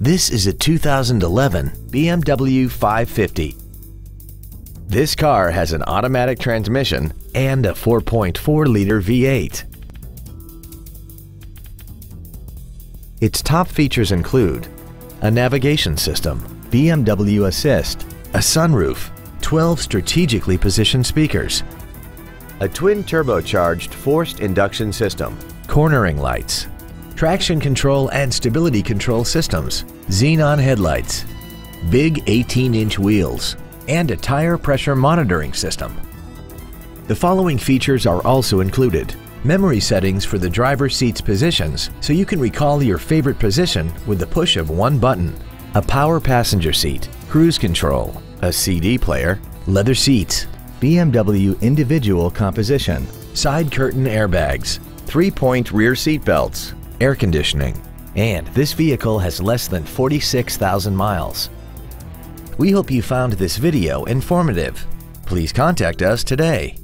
This is a 2011 BMW 550. This car has an automatic transmission and a 4.4-liter V8. Its top features include a navigation system, BMW Assist, a sunroof, 12 strategically positioned speakers, a twin turbocharged forced induction system, cornering lights, traction control and stability control systems, xenon headlights, big 18-inch wheels, and a tire pressure monitoring system. The following features are also included: memory settings for the driver's seat's positions so you can recall your favorite position with the push of one button, a power passenger seat, cruise control, a CD player, leather seats, BMW individual composition, side curtain airbags, 3-point rear seat belts, air conditioning, and this vehicle has less than 46,000 miles. We hope you found this video informative. Please contact us today.